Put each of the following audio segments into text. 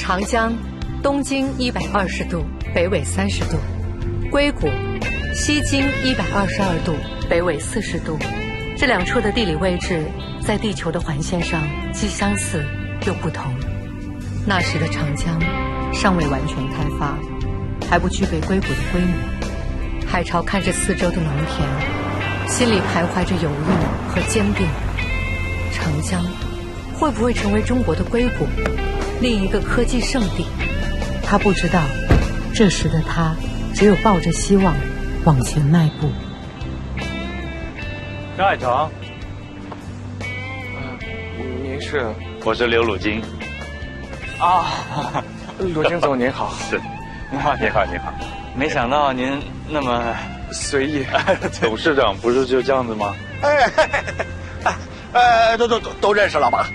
长江东经120度，北纬30度；硅谷西经122度，北纬40度。这两处的地理位置在地球的环线上既相似又不同。那时的长江尚未完全开发，还不具备硅谷的规模。海潮看着四周的农田，心里徘徊着犹豫和坚定。长江会不会成为中国的硅谷，另一个科技圣地？他不知道，这时的他只有抱着希望往前迈步。张海潮，您是？我是刘鲁金。啊，鲁金总您好。是，你好。没想到您那么随意。董事长不是就这样子吗？都认识了吧？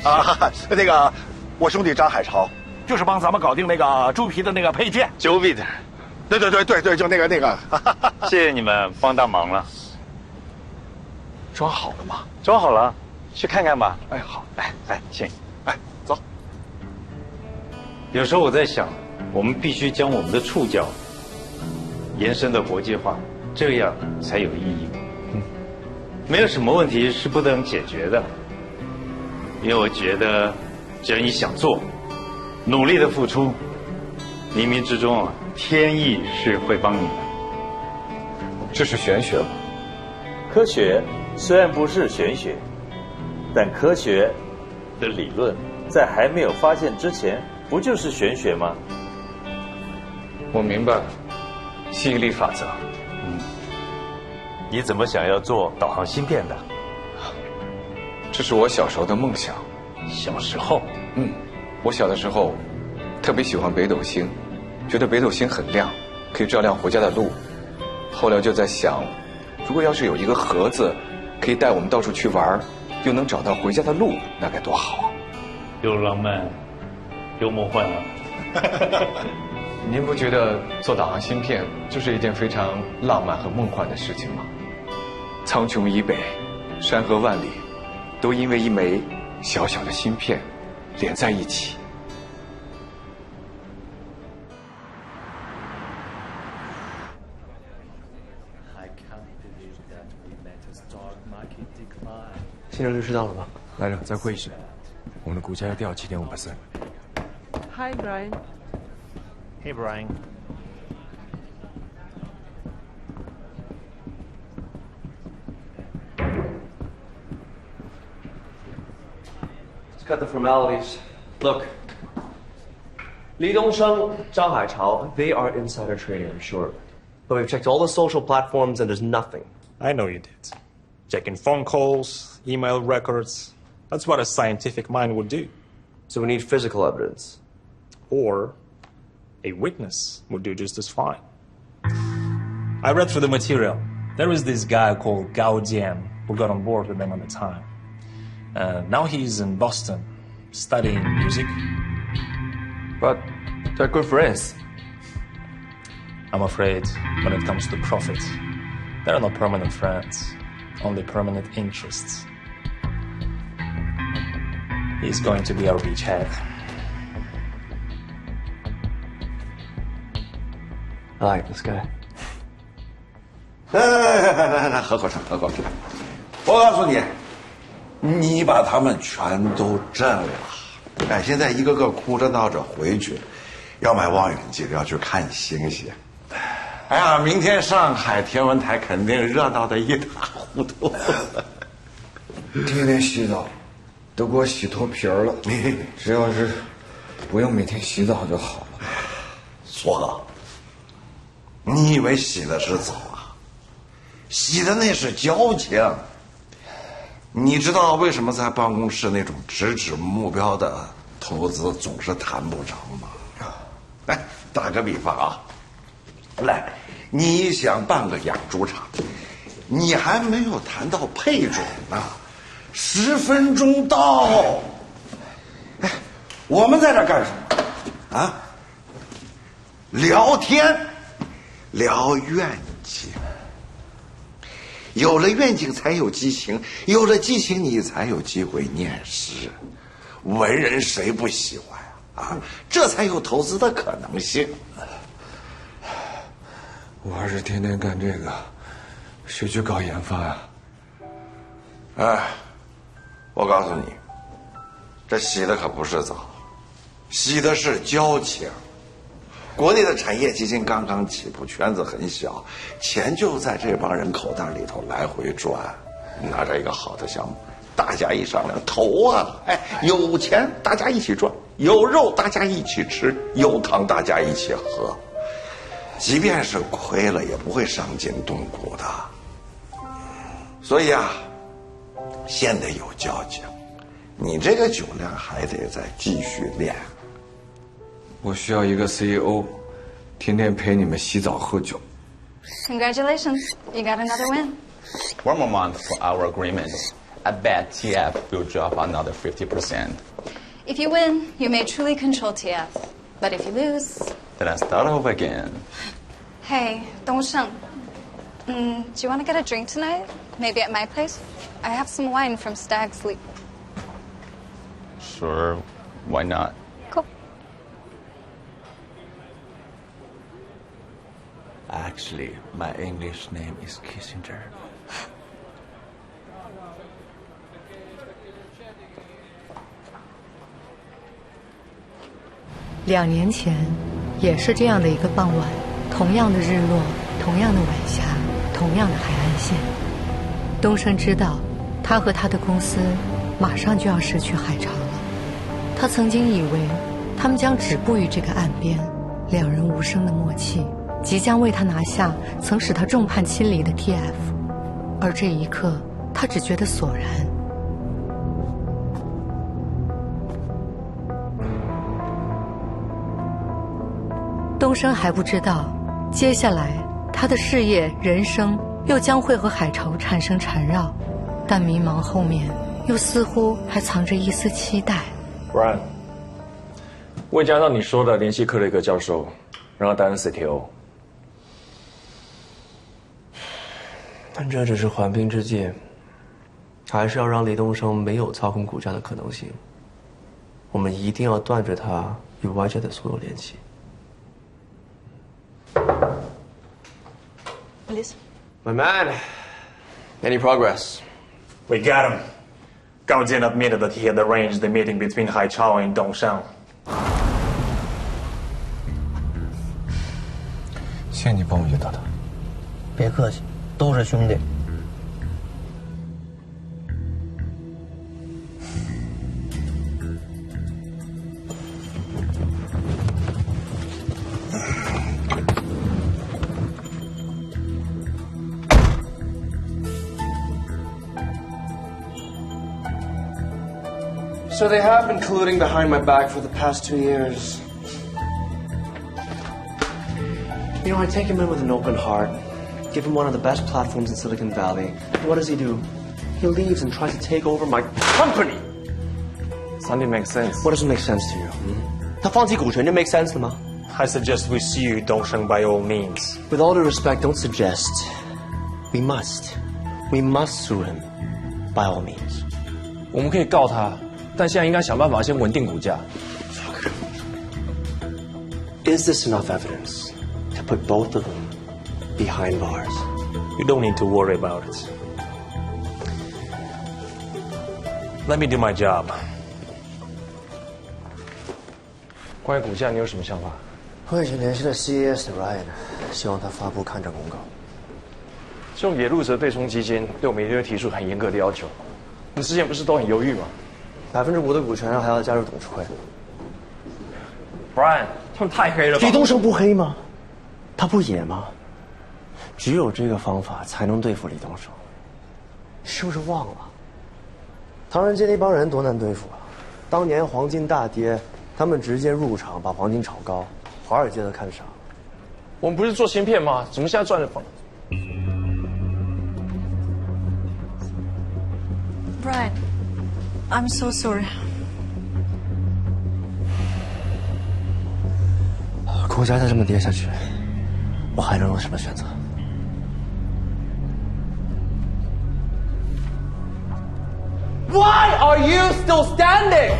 啊，那个，我兄弟张海潮，就是帮咱们搞定那个猪皮的那个配件。Jovit。对，就那个。谢谢你们帮大忙了。装好了吗？装好了，去看看吧。哎，好。哎，请。哎，走。有时候我在想，我们必须将我们的触角延伸到国际化，这样才有意义。没有什么问题是不能解决的，因为我觉得，只要你想做，努力的付出，冥冥之中天意是会帮你的。这是玄学吗？科学虽然不是玄学，但科学的理论在还没有发现之前，不就是玄学吗？我明白了，吸引力法则。你怎么想要做导航芯片的？这是我小时候的梦想。小时候，我小的时候特别喜欢北斗星，觉得北斗星很亮，可以照亮回家的路。后来就在想，如果要是有一个盒子，可以带我们到处去玩，又能找到回家的路，那该多好啊！又浪漫，又梦幻啊！您不觉得做导航芯片就是一件非常浪漫和梦幻的事情吗？苍穹以北，山河万里，都因为一枚小小的芯片连在一起。新任律师到了吗？来了，在会议室。我们的股价要掉7.5%。Hi, Brian. Hey, Brian. Let's cut the formalities. Look, Li Dongsheng, Zhang Haichao, they are insider trading, I'm sure. But we've checked all the social platforms and there's nothing. I know you did. Checking phone calls, email records. That's what a scientific mind would do. So we need physical evidence. Or a witness would do just as fine. I read through the material. There is this guy called Gao Jian who got on board with them at the time. Now he's in Boston studying music. But they're good friends. I'm afraid when it comes to profit, there are no permanent friends, only permanent interests. He's going to be our beachhead. I like this guy. 来，喝口茶。我告诉你，你把他们全都震了。哎，现在一个个哭着闹着回去，要买望远镜，要去看星星。哎呀，明天上海天文台肯定热闹得一塌糊涂。天天洗澡，都给我洗脱皮儿了。只要是不用每天洗澡就好了。苏哥，你以为洗的是澡啊？洗的那是交情。你知道为什么在办公室那种直指目标的投资总是谈不成吗？来，打个比方啊，来，你想办个养猪场，你还没有谈到配种呢，10分钟到。哎，我们在这干什么啊？聊天，聊愿景。有了愿景才有激情，有了激情你才有机会念诗。文人谁不喜欢啊？啊，这才有投资的可能性。我还是天天干这个，谁去搞研发呀？哎，我告诉你，这洗的可不是澡，洗的是交情。国内的产业基金刚刚起步，圈子很小，钱就在这帮人口袋里头来回转。拿着一个好的项目，大家一商量投啊，哎，有钱大家一起赚，有肉大家一起吃，有汤大家一起喝。即便是亏了，也不会伤筋动骨的。所以啊，先得有交情，你这个酒量还得再继续练。我需要一个 CEO， 天天陪你们洗澡喝酒。Congratulations, you got another win. One more month for our agreement. I bet TF will drop another 50%. If you win, you may truly control TF. But if you lose... Then I start over again. Hey, Dongsheng. Do you want to get a drink tonight? Maybe at my place? I have some wine from Stag's Leap. Sure, why not? Cool. Actually, my English name is Kissinger. 2年前，也是这样的一个傍晚，同样的日落，同样的晚霞，同样的海岸线。东升知道，他和他的公司马上就要失去海潮了。他曾经以为，他们将止步于这个岸边，两人无声的默契，即将为他拿下曾使他众叛亲离的 TF。而这一刻，他只觉得索然。东升还不知道，接下来他的事业、人生又将会和海潮产生缠绕，但迷茫后面又似乎还藏着一丝期待。Brian， 我已经按照你说的联系克雷格教授，让他担任 CTO。但这只是缓兵之计，还是要让李东升没有操控股价的可能性。我们一定要断绝他与 YJ 的所有联系。Please. My man, any progress? We got him. Gao Jian admitted that he had arranged the meeting between Hai Chao and Dongsheng. 谢谢你帮我约到他。别客气，都是兄弟。So they have been colluding behind my back for the past 2 years. You know, I take him in with an open heart, give him one of the best platforms in Silicon Valley. And what does he do? He leaves and tries to take over my company. Something makes sense. What doesn't make sense to you? 他放弃股权就 make sense 了吗？ I suggest we sue Dongsheng by all means. With all due respect, don't suggest. We must. We must sue him by all means. 我们可以告他，但现在应该想办法先稳定股价。Is this enough evidence to put both of them behind bars? You don't need to worry about it. Let me do my job. 关于股价，你有什么想法？我已经联系了 CES 的 Ryan， 希望他发布看涨公告。这种野路子对冲基金对我们一定会提出很严格的要求。你之前不是都很犹豫吗？5%的股权还要加入董事会。Brian， 他们太黑了吧？李东升不黑吗？他不野吗？只有这个方法才能对付李东升。是不是忘了？唐人街那帮人多难对付啊！当年黄金大跌，他们直接入场把黄金炒高，华尔街都看傻了。我们不是做芯片吗？怎么现在赚了房？Brian, I'm so sorry. 股价再这么跌下去，我还能有什么选择？Why are you still standing?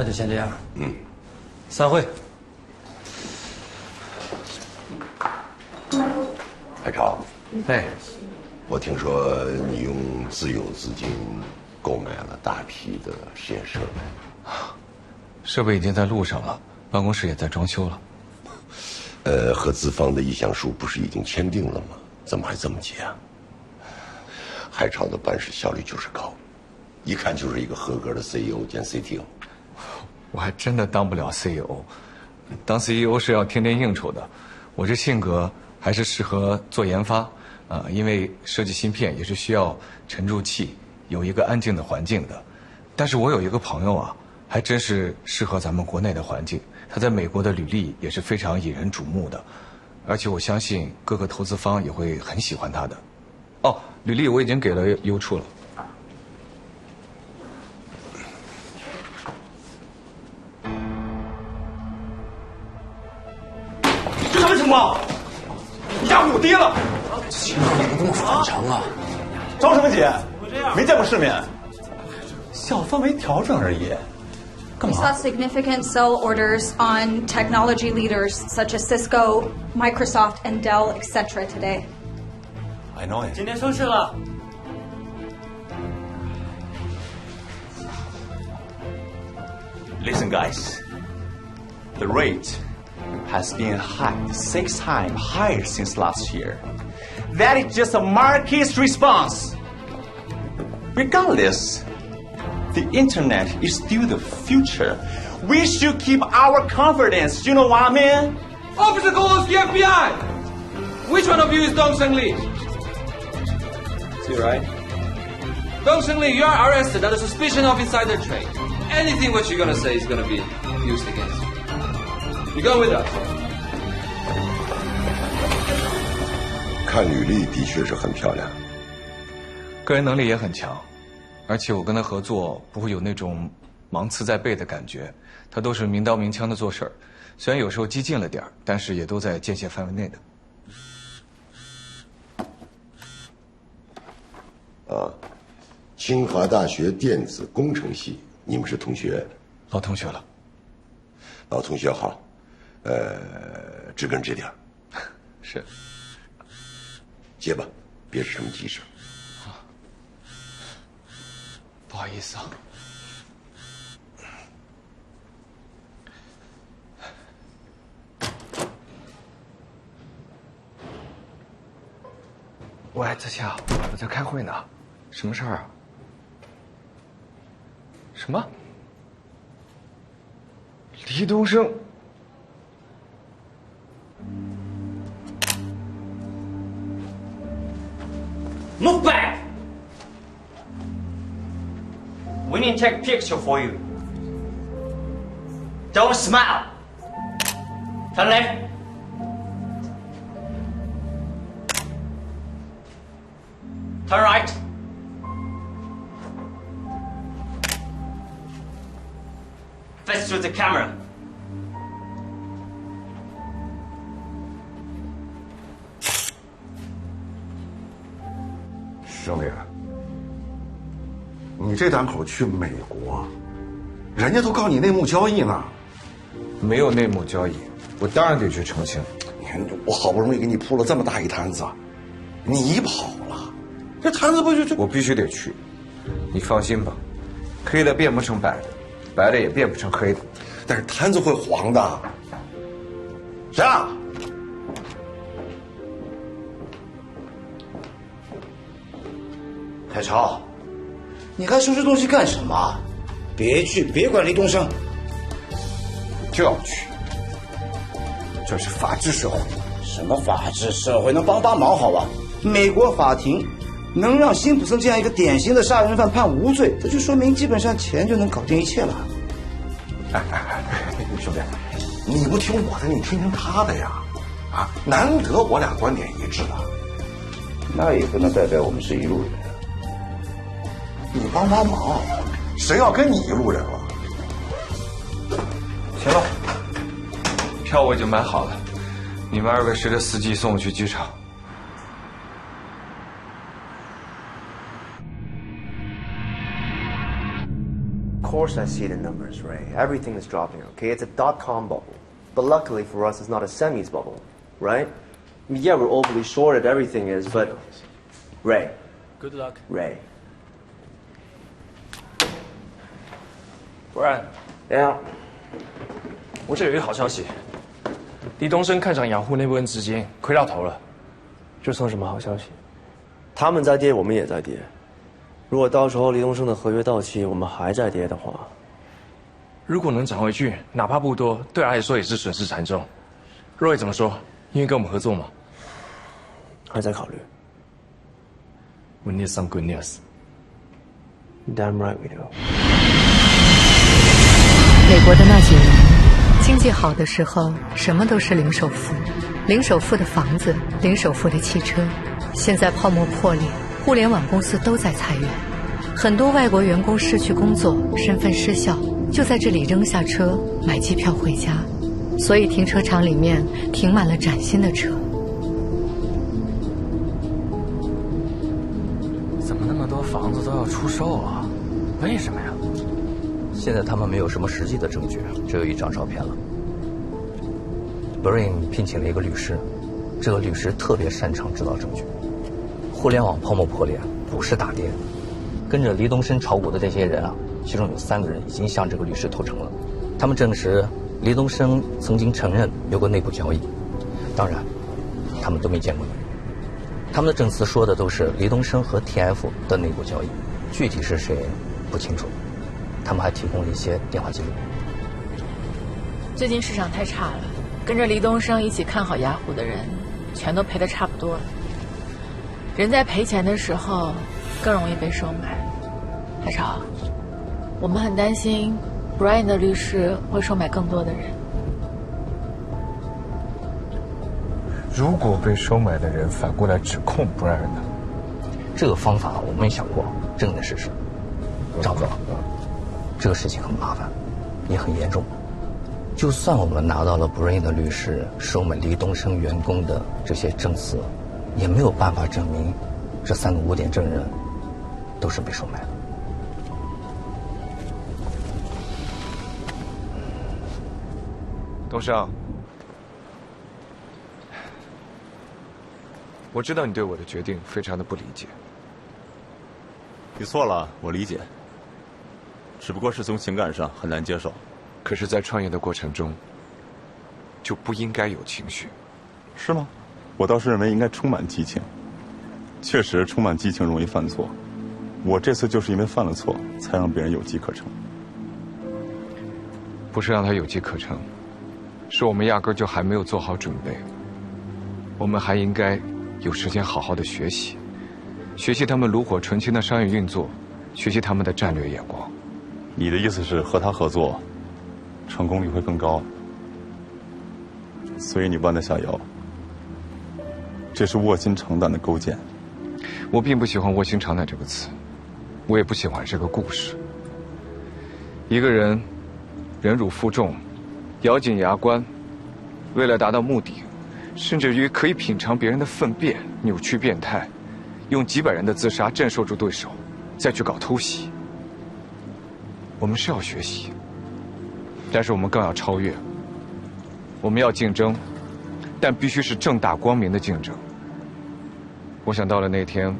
那就先这样。散会。海潮，哎，我听说你用自有资金购买了大批的实验设备，设备已经在路上了，办公室也在装修了。和资方的意向书不是已经签订了吗？怎么还这么急啊？海潮的办事效率就是高，一看就是一个合格的 CEO 兼 CTO。我还真的当不了 CEO， 当 CEO 是要天天应酬的，我这性格还是适合做研发因为设计芯片也是需要沉住气，有一个安静的环境的。但是我有一个朋友啊，还真是适合咱们国内的环境，他在美国的履历也是非常引人瞩目的，而且我相信各个投资方也会很喜欢他的。哦，履历我已经给了邮处了。这什么情况？你压我爹了！情况怎么这么反常啊？着什么急？没见过世面，小范围调整而已。 We saw significant sell orders on technology leaders such as Cisco, Microsoft, and Dell, etc. today. I know it. 今天收市了。 Listen, guys. The rate has been hiked 6 times higher since last year. That is just a market's response. Regardless, the internet is still the future. We should keep our confidence. You know what I mean? Officer calls the FBI. Which one of you is Dong Sheng Li? Is he right? Dong Sheng Li, you are arrested under suspicion of insider trade. Anything what you're gonna say is gonna be used against you. You go with us. 看履历的确是很漂亮，个人能力也很强，而且我跟他合作不会有那种芒刺在背的感觉，他都是明刀明枪的做事儿，虽然有时候激进了点儿，但是也都在界限范围内的。清华大学电子工程系，你们是同学？老同学了。老同学好，知根知底儿。是。接吧，别是什么急事。不好意思啊。喂，泽强，我在开会呢，什么事儿啊？什么？李东升？Move back. We need to take a picture for you. Don't smile. Turn left. Turn right. Face to the camera.兄弟，你这档口去美国，人家都告你内幕交易呢。没有内幕交易，我当然得去澄清。你看，我好不容易给你铺了这么大一摊子，你跑了，这摊子不就……我必须得去。你放心吧，黑的变不成白的，白的也变不成黑的。但是摊子会黄的。谁啊？海潮，你还收拾东西干什么？别去，别管李东升。就要去，这是法治社会。什么法治社会？能帮忙好吧？美国法庭能让辛普森这样一个典型的杀人犯判无罪，这就说明基本上钱就能搞定一切了。兄弟，你不听我的，你听听他的呀！啊，难得我俩观点一致的，那也不能代表我们是一路人。你帮忙，谁要跟你一路人了？行了，票我已经买好了，你们2位随着司机送我去机场。course I see the numbers, Ray. Everything is dropping, okay? It's a dot-com bubble. But luckily for us, it's not a semis bubble, right? I mean, yeah, we're overly shorted, everything is, but... Ray. Good luck. Ray. Brian. Yeah. 我这有一个好消息，李东升看上养护那部分资金，亏到头了。这算什么好消息？他们在跌，我们也在跌。如果到时候李东升的合约到期，我们还在跌的话，如果能涨回去，哪怕不多，对他来说也是损失惨重。Roy 怎么说？愿意跟我们合作吗？还在考虑。We need some good news. Damn right we do. 美国的那几年，经济好的时候，什么都是零首付，零首付的房子，零首付的汽车。现在泡沫破裂，互联网公司都在裁员，很多外国员工失去工作，身份失效，就在这里扔下车，买机票回家。所以停车场里面停满了崭新的车。怎么那么多房子都要出售啊？为什么呀？现在他们没有什么实际的证据，只有一张照片了。Brain 聘请了一个律师，这个律师特别擅长制造证据。互联网泡沫破裂，股市大跌，跟着黎东升炒股的这些人啊，其中有3个人已经向这个律师投诚了。他们证实黎东升曾经承认有过内部交易，当然，他们都没见过人。他们的证词说的都是黎东升和 TF 的内部交易，具体是谁不清楚。他们还提供了一些电话记录。最近市场太差了，跟着黎东升一起看好雅虎的人，全都赔得差不多了。人在赔钱的时候，更容易被收买。海潮，我们很担心 Brian 的律师会收买更多的人。如果被收买的人反过来指控 Brian 呢？这个方法我没想过，真的试试。赵总，这个事情很麻烦，也很严重。就算我们拿到了 Brian 的律师收买黎东升员工的这些证词，也没有办法证明这3个污点证人都是被收买的。东升，我知道你对我的决定非常的不理解。你错了，我理解。只不过是从情感上很难接受。可是，在创业的过程中，就不应该有情绪。是吗？我倒是认为应该充满激情。确实，充满激情容易犯错。我这次就是因为犯了错，才让别人有机可乘。不是让他有机可乘，是我们压根就还没有做好准备。我们还应该有时间好好的学习，学习他们炉火纯青的商业运作，学习他们的战略眼光。你的意思是和他合作，成功率会更高，所以你弯得下腰。这是卧薪尝胆的勾践。我并不喜欢卧薪尝胆这个词，我也不喜欢这个故事。一个人忍辱负重，咬紧牙关，为了达到目的，甚至于可以品尝别人的粪便，扭曲变态，用几百人的自杀镇守住对手，再去搞偷袭。我们是要学习，但是我们更要超越。我们要竞争，但必须是正大光明的竞争。我想到了那天，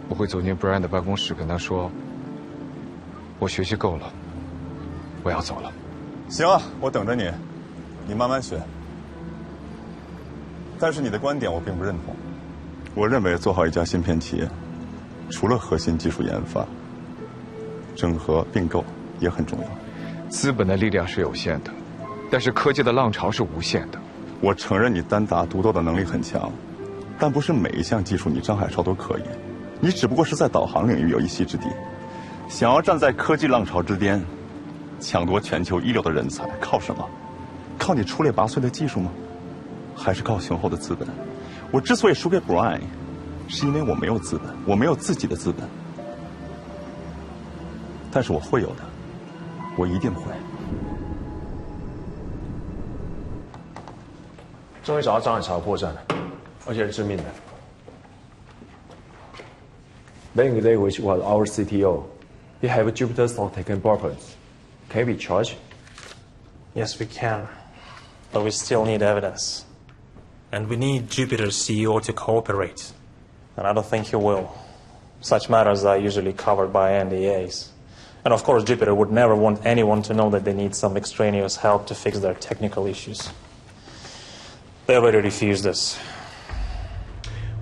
我会走进 Brian 的办公室，跟他说：“我学习够了，我要走了。”行啊，我等着你，你慢慢学。但是你的观点我并不认同。我认为做好一家芯片企业，除了核心技术研发，整合并购也很重要。资本的力量是有限的，但是科技的浪潮是无限的。我承认你单打独斗的能力很强，但不是每一项技术你张海超都可以。你只不过是在导航领域有一席之地。想要站在科技浪潮之巅，抢夺全球一流的人才，靠什么？靠你出类拔萃的技术吗？还是靠雄厚的资本？我之所以输给 Brian， 是因为我没有资本，我没有自己的资本。但是我会有的，我一定会。终于找到张海潮的破绽了，而且是致命的。Back in the day, which was our CTO, he had Jupyter Notebook and Blueprints. Can you be charged? Yes, we can. But we still need evidence. And we need Jupiter's CEO to cooperate. And I don't think he will. Such matters are usually covered by NDAs. And of course, Jupiter would never want anyone to know that they need some extraneous help to fix their technical issues. They already refused us.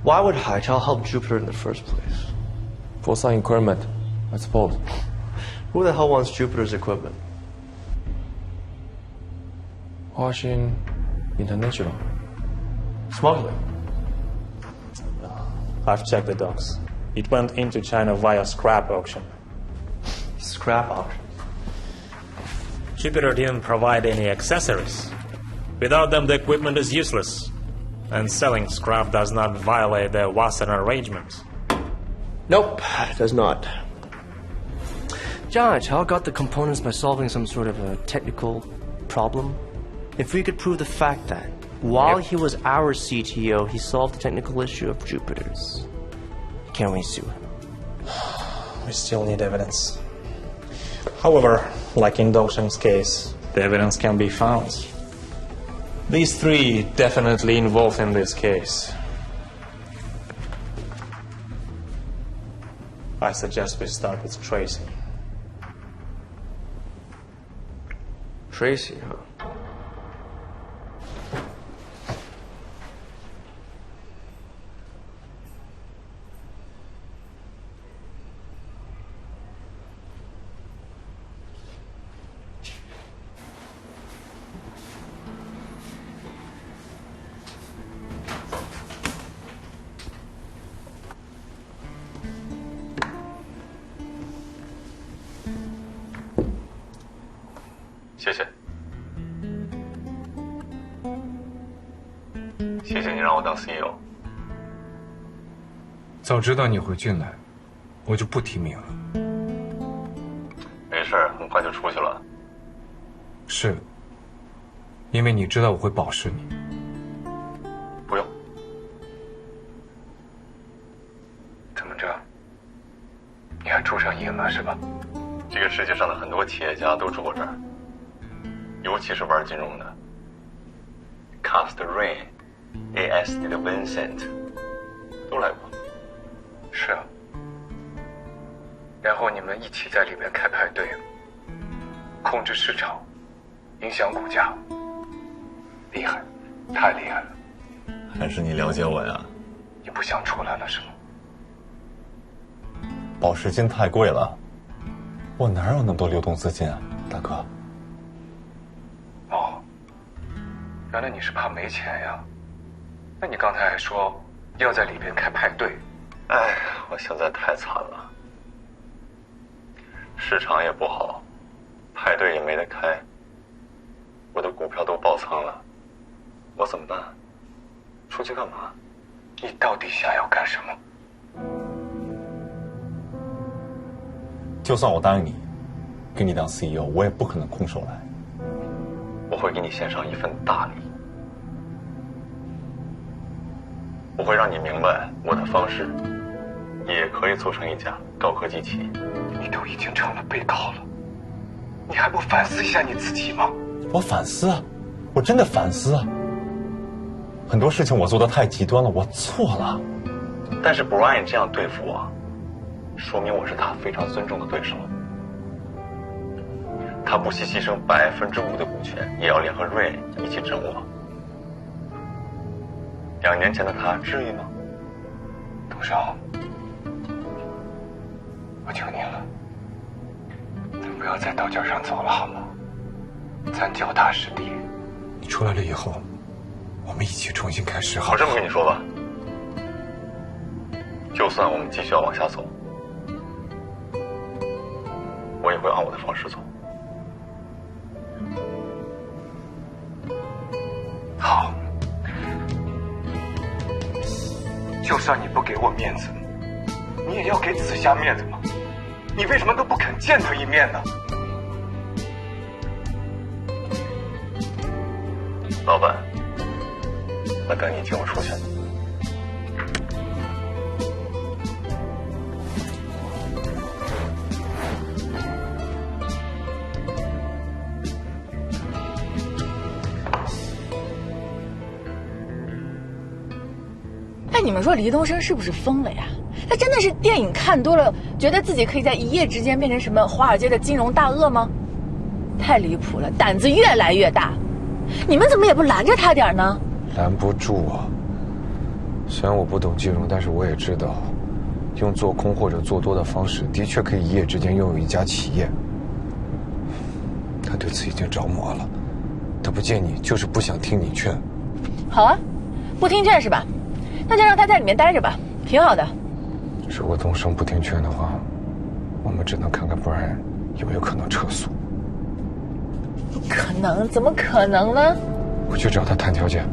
Why would Haichao help Jupiter in the first place? For some equipment, I suppose. Who the hell wants Jupiter's equipment? Washing International. Smuggling. I've checked the docs. It went into China via scrap auction. Scrap auction? Jupiter didn't provide any accessories. Without them, the equipment is useless. And selling scrap does not violate the Wasserman arrangement. Nope, it does not. Zhang Haichao got the components by solving some sort of a technical problem. If we could prove the fact that, while he was our CTO, he solved the technical issue of Jupiter's, can we sue him? We still need evidence. However, like in Dongsheng's case, the evidence can be found. These three definitely involved in this case. I suggest we start with Tracy. Tracy, huh?谢谢你让我当 CEO。早知道你会进来，我就不提名了。没事，很快就出去了。是，因为你知道我会保释你。不用。怎么着？你还住上瘾了是吧？这个世界上的很多企业家都住过这儿，尤其是玩金融的。Cast Rain。ASD 的 Vincent 都来过。是啊。然后你们一起在里边开派对，控制市场，影响股价，厉害，太厉害了。还是你了解我呀？你不想出来了是吗？保释金太贵了，我哪有那么多流动资金啊，大哥。哦，原来你是怕没钱呀？那你刚才还说要在里边开派对。哎，我现在太惨了，市场也不好，派对也没得开，我的股票都爆仓了，我怎么办？出去干嘛？你到底想要干什么？就算我答应你，给你当 CEO， 我也不可能空手来。我会给你献上一份大礼。我会让你明白我的方式也可以做成一家高科技企业。你都已经成了被告了，你还不反思一下你自己吗？我反思啊，我真的反思啊。很多事情我做得太极端了，我错了。但是 Brian 这样对付我，说明我是他非常尊重的对手。他不惜牺牲5%的股权，也要联合 Ray 一起整我。2年前的他至于吗？董少，我求你了，咱不要在道尖上走了好吗？咱脚踏实地。你出来了以后，我们一起重新开始好。我这么跟你说吧，就算我们继续要往下走，我也会按我的方式走。好。就算你不给我面子，你也要给紫霞面子吗？你为什么都不肯见他一面呢？老板，那赶紧请我出去。你们说李东升是不是疯了呀？他真的是电影看多了，觉得自己可以在一夜之间变成什么华尔街的金融大鳄吗？太离谱了，胆子越来越大。你们怎么也不拦着他点呢？拦不住啊！虽然我不懂金融，但是我也知道，用做空或者做多的方式，的确可以一夜之间拥有一家企业。他对此已经着魔了，他不见你就是不想听你劝。好啊，不听劝是吧？那就让他在里面待着吧，挺好的。如果东升不听劝的话，我们只能看看Brian有没有可能撤诉。不可能，怎么可能呢？我去找他谈条件。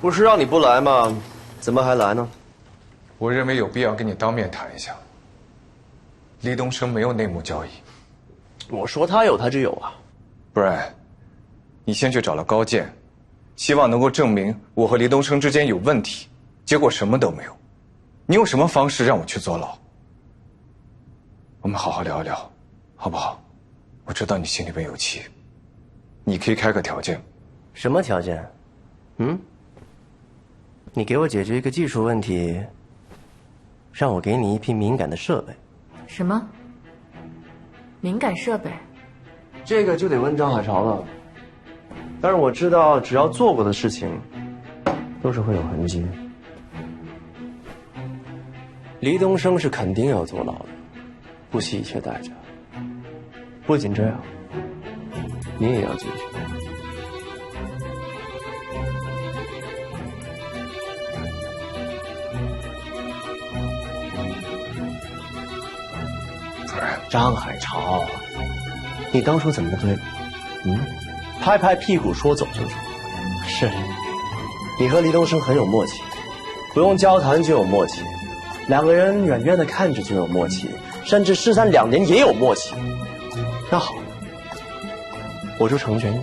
不是让你不来吗？怎么还来呢？我认为有必要跟你当面谈一下。李东升没有内幕交易。我说他有，他就有啊。Brian，你先去找了高健，希望能够证明我和李东升之间有问题，结果什么都没有。你用什么方式让我去坐牢？我们好好聊一聊，好不好？我知道你心里边有气，你可以开个条件。什么条件？你给我解决一个技术问题，让我给你一批敏感的设备。什么？敏感设备？这个就得问张海潮了。但是我知道，只要做过的事情，都是会有痕迹。黎东升是肯定要坐牢的，不惜一切代价。不仅这样，你也要进去。张海潮，你当初怎么对？拍拍屁股说走就走。是，你和黎东升很有默契，不用交谈就有默契，两个人远远的看着就有默契，甚至失散2年也有默契。那好，我就成全你，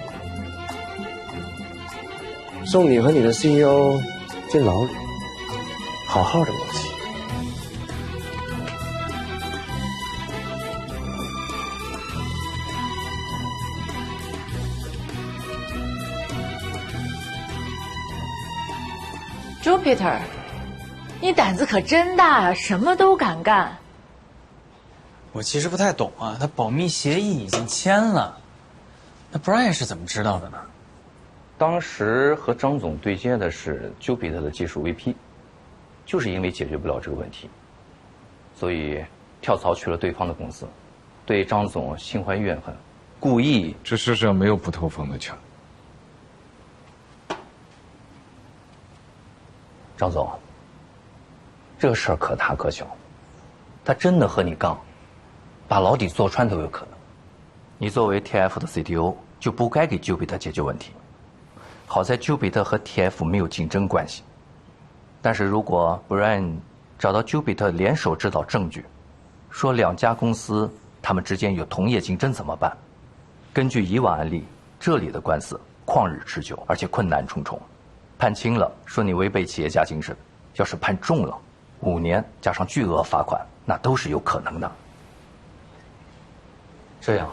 送你和你的 CEO 进牢里，好好的默契。Jupiter， 你胆子可真大啊，什么都敢干。我其实不太懂啊，他保密协议已经签了，那 Brian 是怎么知道的呢？当时和张总对接的是 Jupiter 的技术 VP， 就是因为解决不了这个问题，所以跳槽去了对方的公司，对张总心怀怨恨，故意。这世上没有不透风的墙。张总，这个事儿可大可小，他真的和你杠，把牢底坐穿都有可能。你作为 TF 的 CTO， 就不该给 Jupiter 解决问题。好在 Jupiter 和 TF 没有竞争关系，但是如果 Brian 找到 Jupiter 联手制造证据，说2家公司他们之间有同业竞争怎么办？根据以往案例，这里的官司旷日持久，而且困难重重。判轻了，说你违背企业家精神；要是判重了，5年加上巨额罚款，那都是有可能的。这样，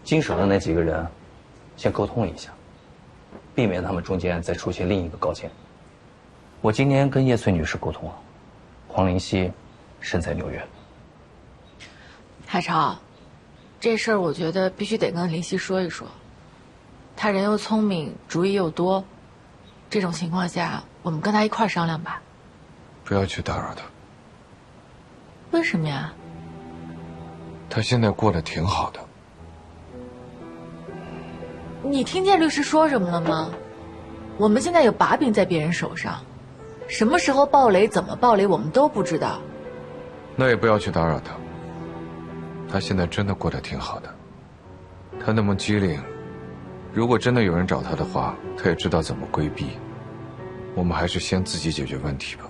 经手的那几个人，先沟通一下，避免他们中间再出现另一个高见。我今天跟叶翠女士沟通了，黄灵溪身在纽约。海潮，这事儿我觉得必须得跟林夕说一说。他人又聪明，主意又多。这种情况下，我们跟他一块儿商量吧。不要去打扰他。为什么呀？他现在过得挺好的。你听见律师说什么了吗？我们现在有把柄在别人手上，什么时候爆雷、怎么爆雷，我们都不知道。那也不要去打扰他。他现在真的过得挺好的。他那么机灵，如果真的有人找他的话，他也知道怎么规避。我们还是先自己解决问题吧。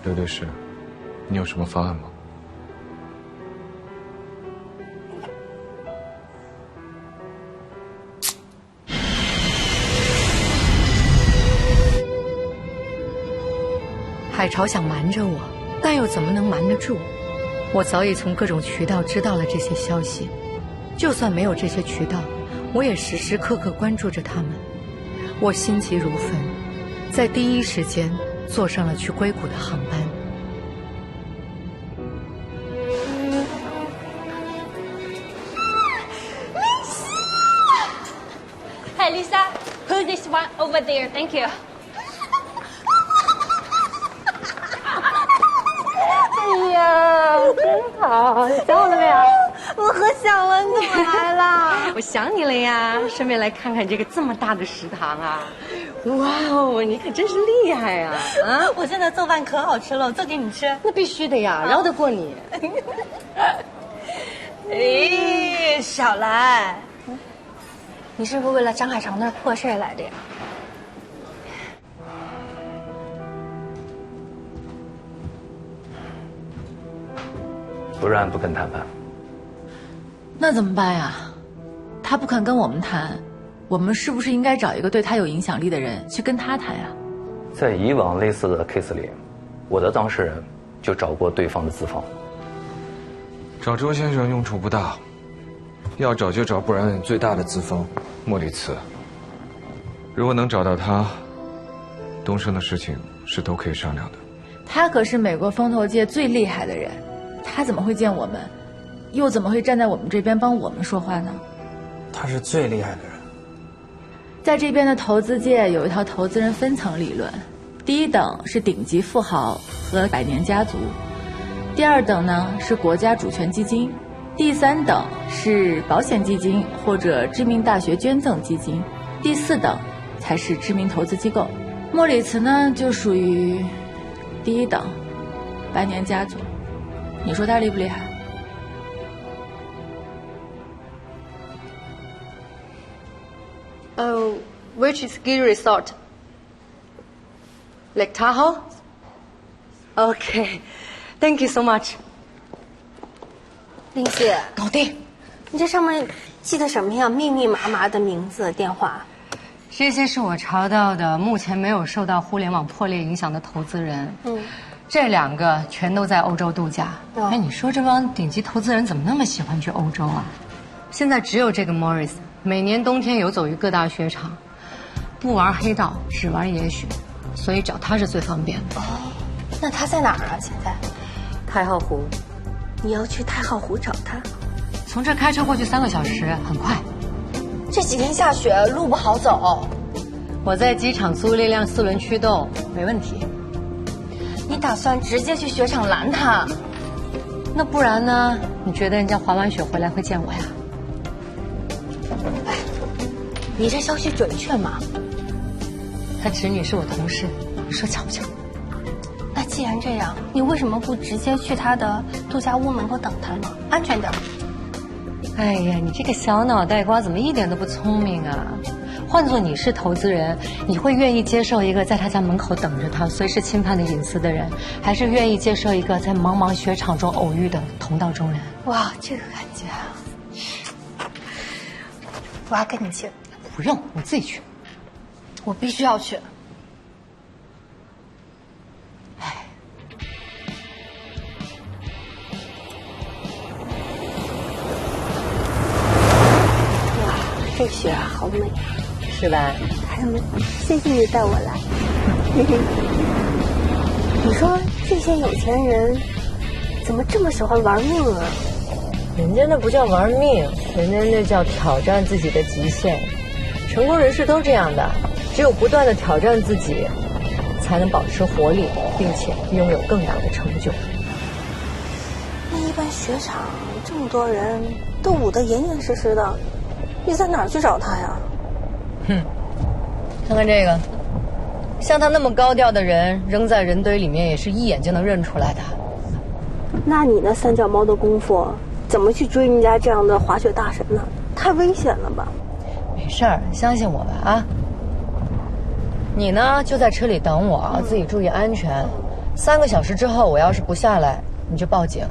刘律师，你有什么方案吗？海潮想瞒着我，但又怎么能瞒得住？我早已从各种渠道知道了这些消息，就算没有这些渠道，我也时时刻刻关注着他们。我心急如焚，在第一时间坐上了去硅谷的航班。Hey, Lisa, who's this one over there? Thank you. 哎呀，真好！你想我了没有？我可想了，你怎么来了？我想你了呀，顺便来看看这个这么大的食堂啊！哇哦，你可真是厉害呀！啊，我现在做饭可好吃了，我做给你吃。那必须的呀，饶得过你。哎，小兰，你是不是为了张海潮那儿破事来的呀？不然不肯谈判。那怎么办呀？他不肯跟我们谈，我们是不是应该找一个对他有影响力的人去跟他谈呀？在以往类似的 case 里，我的当事人就找过对方的资方。找周先生用处不大，要找就找布莱恩最大的资方莫里茨。如果能找到他，东升的事情是都可以商量的。他可是美国风投界最厉害的人，他怎么会见我们？又怎么会站在我们这边帮我们说话呢？他是最厉害的人。在这边的投资界有一套投资人分层理论，第一等是顶级富豪和百年家族，第二等呢是国家主权基金，第三等是保险基金或者知名大学捐赠基金，第四等才是知名投资机构。莫里茨呢就属于第一等，百年家族。你说他厉不厉害？Which ski resort? Lake Tahoe? Okay, thank you so much. 林姐，搞定。你这上面记的什么呀？密密麻麻的名字、电话。这些是我查到的目前没有受到互联网破裂影响的投资人。这2个全都在欧洲度假。哎，你说这帮顶级投资人怎么那么喜欢去欧洲啊？现在只有这个 Morris 每年冬天游走于各大雪场，不玩黑道，只玩野雪，所以找他是最方便的。那他在哪儿啊？现在？太浩湖。你要去太浩湖找他？从这开车过去3个小时，很快。这几天下雪，路不好走。我在机场租了一辆4轮驱动，没问题。你打算直接去雪场拦他？那不然呢？你觉得人家滑完雪回来会见我呀？哎，你这消息准确吗？他侄女是我同事，你说巧不巧？那既然这样，你为什么不直接去他的度假屋门口等他呢？安全点。哎呀，你这个小脑袋瓜怎么一点都不聪明啊？换做你是投资人，你会愿意接受一个在他家门口等着他、随时侵犯你隐私的人，还是愿意接受一个在茫茫雪场中偶遇的同道中人？哇，这个感觉啊！我要跟你去。不用，我自己去。我必须要去。这雪啊，好美啊，是吧？孩子们，谢谢你带我来。你说这些有钱人怎么这么喜欢玩命啊？人家那不叫玩命，人家那叫挑战自己的极限。成功人士都这样的，只有不断的挑战自己，才能保持活力，并且拥有更大的成就。那一般雪场这么多人都捂得严严实实的。你在哪儿去找他呀？看看这个，像他那么高调的人，扔在人堆里面也是一眼就能认出来的。那你那3脚猫的功夫，怎么去追人家这样的滑雪大神呢？太危险了吧？没事儿，相信我吧啊！你呢就在车里等我，自己注意安全。3个小时之后，我要是不下来，你就报警。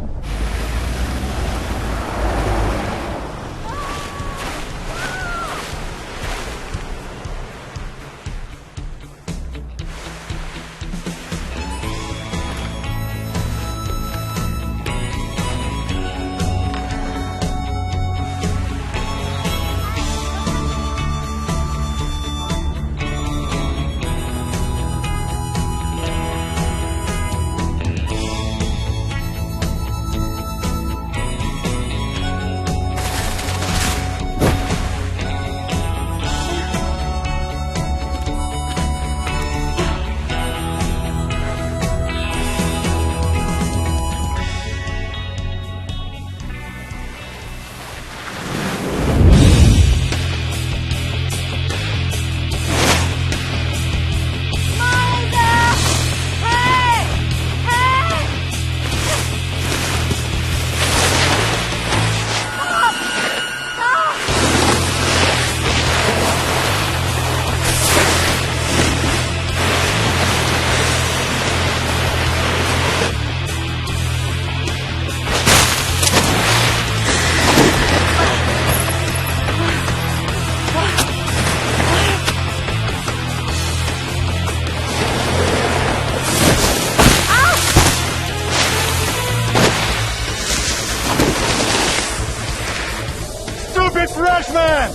Freshmen!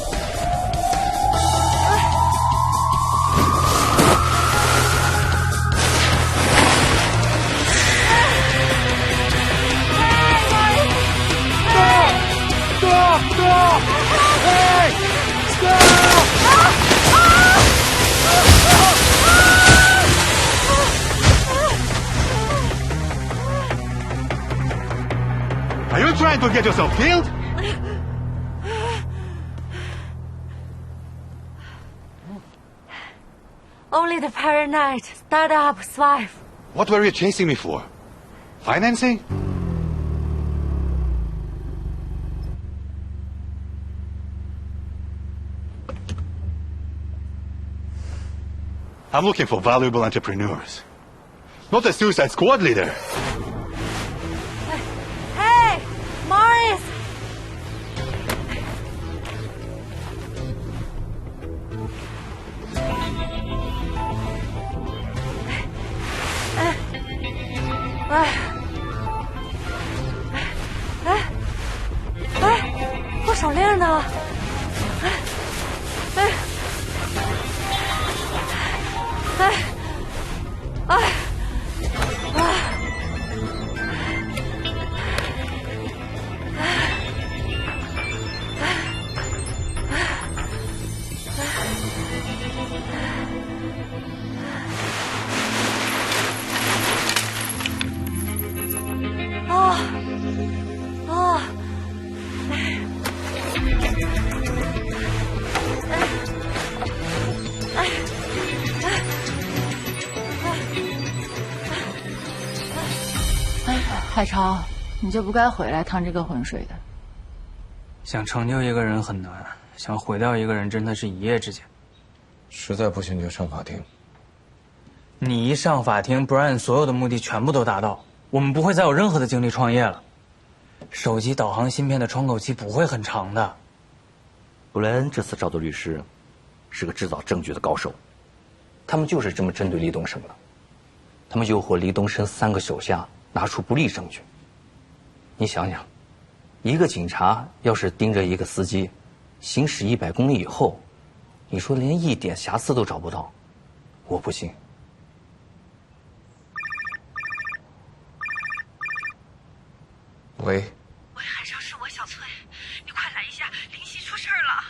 Stop! Hey! Stop! Are you trying to get yourself killed? Only the paranoid startup survive. What were you chasing me for? Financing? I'm looking for valuable entrepreneurs, not a suicide squad leader. Hey, Morris!我手链呢？海潮，你就不该回来趟这个浑水的。想成就一个人很难，想毁掉一个人真的是一夜之间。实在不行就上法庭。你一上法庭，Brian所有的目的全部都达到，我们不会再有任何的精力创业了。手机导航芯片的窗口期不会很长的。布莱恩这次找的律师，是个制造证据的高手，他们就是这么针对李东升的。他们诱惑李东升3个手下拿出不利证据。你想想，一个警察要是盯着一个司机，行驶100公里以后，你说连一点瑕疵都找不到，我不信。喂，喂，海潮，是我小翠，你快来一下，林夕出事了。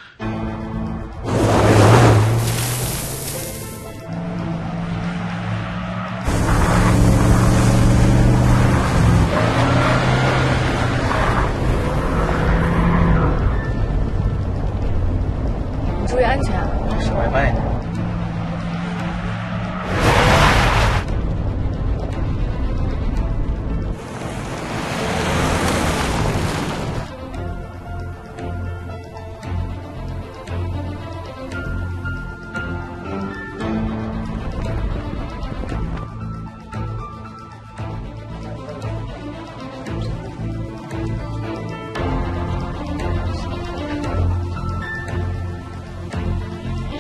注意安全啊！手外慢一点。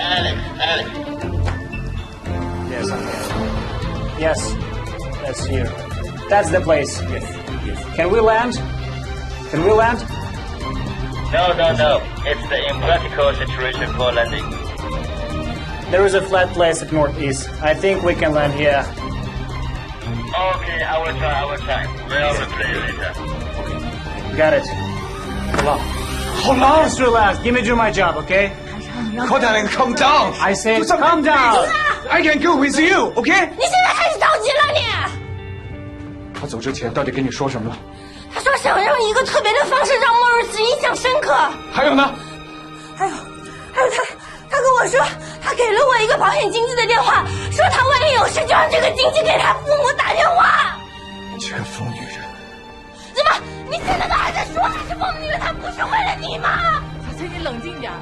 Alex. Yes, I'm here. Yes, that's here. That's the place. Yes, yes. Can we land? Can we land? No. It's the impractical situation for landing. There is a flat place at northeast. I think we can land here. Okay, I will try. We'll replay later. Got it. Hold on. Just relax. Give me do my job, okay? Calm down and calm down. I said calm down. I can go with you, okay? 你现在开始着急了你。他走之前到底跟你说什么了？他说想用一个特别的方式让莫瑞斯印象深刻。还有呢？还有他跟我说，他给了我一个保险经纪的电话，说他万一有事就让这个经纪给他父母打电话。奸夫女人！怎么？你现在都还在说他是疯女人，他不是为了你吗？小崔，你冷静点。